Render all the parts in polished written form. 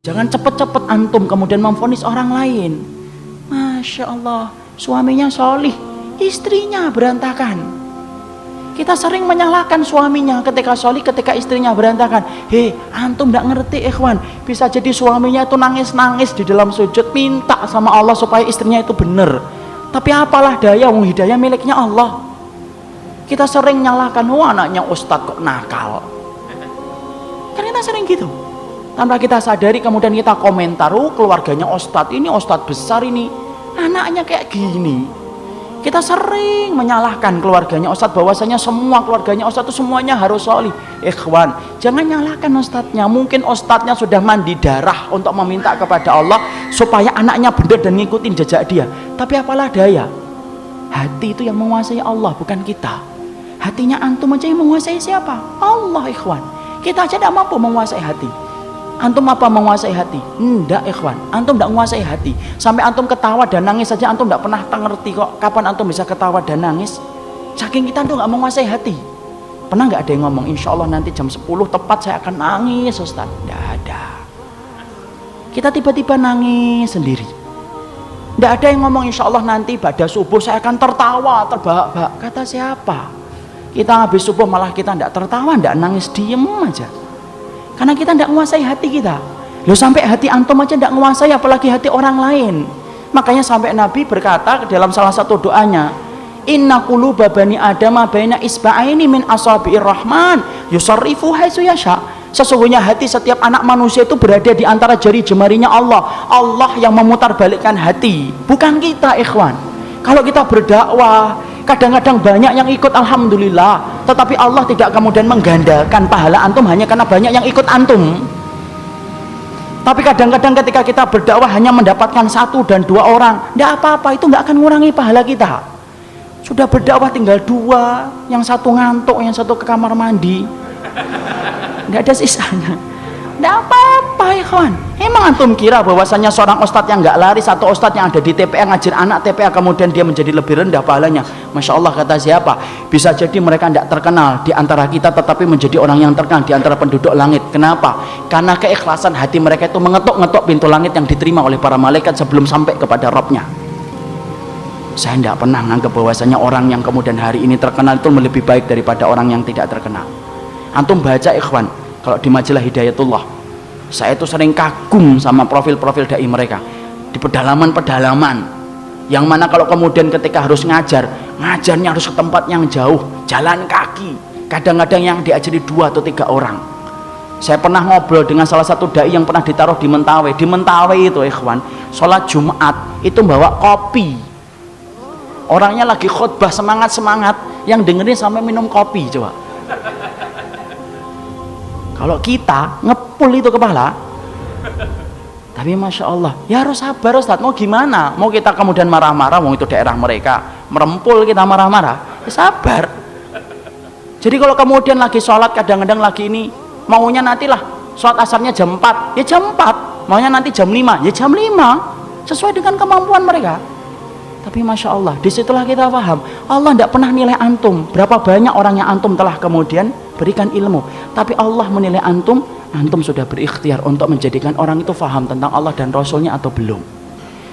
Jangan cepet-cepet antum kemudian memvonis orang lain. Masya Allah, suaminya solih, istrinya berantakan. Kita sering menyalahkan suaminya ketika solih, ketika istrinya berantakan. Hei, antum gak ngerti ikhwan, bisa jadi suaminya itu nangis-nangis di dalam sujud, minta sama Allah supaya istrinya itu benar. Tapi apalah daya, wong hidayah miliknya Allah. Kita sering nyalahkan, anaknya ustadz kok nakal. Kan kita sering gitu. Tanpa kita sadari kemudian kita komentar, keluarganya ustadz, ini ustadz besar ini, anaknya kayak gini. Kita sering menyalahkan keluarganya ustadz, bahwasanya semua keluarganya ustadz itu semuanya harus solih. Ikhwan, jangan nyalahkan ustadznya. Mungkin ustadznya sudah mandi darah untuk meminta kepada Allah supaya anaknya benar dan ngikutin jejak dia. Tapi apalah daya, hati itu yang menguasai Allah, bukan kita. Hatinya antum aja yang menguasai siapa? Allah, ikhwan. Kita aja tidak mampu menguasai hati. Antum apa menguasai hati? Enggak, ikhwan. Antum tidak menguasai hati. Sampai antum ketawa dan nangis saja antum tidak pernah ngerti kok kapan antum bisa ketawa dan nangis. Saking kita tuh nggak menguasai hati. Pernah nggak ada yang ngomong, insya Allah nanti jam 10 tepat saya akan nangis, Ustaz? Tidak ada. Kita tiba-tiba nangis sendiri. Tidak ada yang ngomong, insya Allah nanti pada subuh saya akan tertawa terbahak-bahak. Kata siapa? Kita habis subuh malah kita tidak tertawa, tidak nangis, diem aja. Karena kita tidak menguasai hati kita. Loh, sampai hati antum aja tidak menguasai, apalagi hati orang lain. Makanya sampai Nabi berkata dalam salah satu doanya, inna quluba bani adama baina isba'aini min asabi'ir rahman yusarrifu haitsu yasha. Sesungguhnya hati setiap anak manusia itu berada di antara jari jemarinya Allah. Allah yang memutarbalikkan hati, bukan kita, ikhwan. Kalau kita berdakwah, kadang-kadang banyak yang ikut, alhamdulillah, tetapi Allah tidak kemudian menggandakan pahala antum hanya karena banyak yang ikut antum. Tapi kadang-kadang ketika kita berdakwah hanya mendapatkan 1 dan 2 orang, tidak apa-apa, itu tidak akan mengurangi pahala kita. Sudah berdakwah tinggal 2, yang 1 ngantuk, yang 1 ke kamar mandi, tidak ada sisanya. Tidak apa-apa, ikhwan. Emang antum kira bahwasanya seorang ustadz yang nggak lari, satu ustadz yang ada di TPA ngajar anak TPA kemudian dia menjadi lebih rendah pahalanya? Masya Allah, kata siapa? Bisa jadi mereka tidak terkenal di antara kita, tetapi menjadi orang yang terkenal di antara penduduk langit. Kenapa? Karena keikhlasan hati mereka itu mengetuk-ngetuk pintu langit yang diterima oleh para malaikat sebelum sampai kepada Rabbnya. Saya tidak pernah menganggap bahwasanya orang yang kemudian hari ini terkenal itu lebih baik daripada orang yang tidak terkenal. Antum baca, ikhwan, kalau di majalah Hidayatullah, saya itu sering kagum sama profil-profil dai mereka di pedalaman-pedalaman, yang mana kalau kemudian ketika harus ngajarnya harus ke tempat yang jauh, jalan kaki, kadang-kadang yang diajari 2 atau 3 orang. Saya pernah ngobrol dengan salah satu dai yang pernah ditaruh di Mentawai. Di Mentawai itu, ikhwan, sholat Jumat itu bawa kopi. Orangnya lagi khutbah semangat-semangat, yang dengerin sampai minum kopi. Coba kalau kita ngepul itu kepala. Tapi Masya Allah, ya harus sabar, Ustaz. Mau gimana? Mau kita kemudian marah-marah, mau itu daerah mereka, merempul kita marah-marah, ya sabar. Jadi kalau kemudian lagi sholat, kadang-kadang lagi ini maunya nantilah sholat asarnya jam 4, ya jam 4. Maunya nanti jam 5, ya jam 5, sesuai dengan kemampuan mereka. Tapi Masya Allah, disitulah kita paham Allah tidak pernah nilai antum berapa banyak orang yang antum telah kemudian berikan ilmu, tapi Allah menilai antum sudah berikhtiar untuk menjadikan orang itu faham tentang Allah dan Rasulnya atau belum.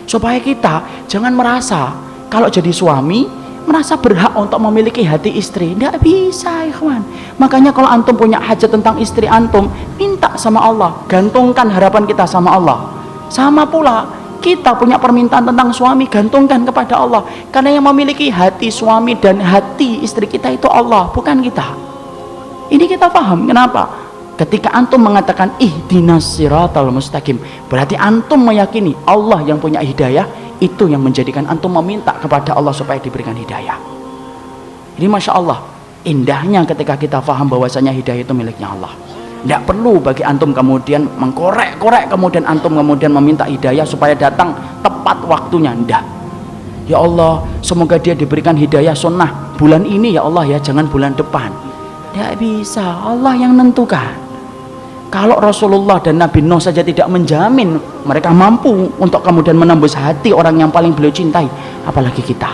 Supaya kita jangan merasa kalau jadi suami merasa berhak untuk memiliki hati istri. Tidak bisa, ikhwan. Makanya kalau antum punya hajat tentang istri antum, minta sama Allah, gantungkan harapan kita sama Allah. Sama pula kita punya permintaan tentang suami, gantungkan kepada Allah, karena yang memiliki hati suami dan hati istri kita itu Allah, bukan kita. Ini kita paham. Kenapa? Ketika antum mengatakan ihdinas siratal mustaqim, berarti antum meyakini Allah yang punya hidayah, itu yang menjadikan antum meminta kepada Allah supaya diberikan hidayah. Ini Masya Allah, indahnya ketika kita paham bahwasanya hidayah itu miliknya Allah. Tidak perlu bagi antum kemudian mengkorek-korek, kemudian antum kemudian meminta hidayah supaya datang tepat waktunya. Tidak. Ya Allah, semoga dia diberikan hidayah sunnah bulan ini ya Allah ya, jangan bulan depan. Tidak bisa, Allah yang menentukan. Kalau Rasulullah dan Nabi Nuh saja tidak menjamin mereka mampu untuk kemudian menembus hati orang yang paling beliau cintai, apalagi kita.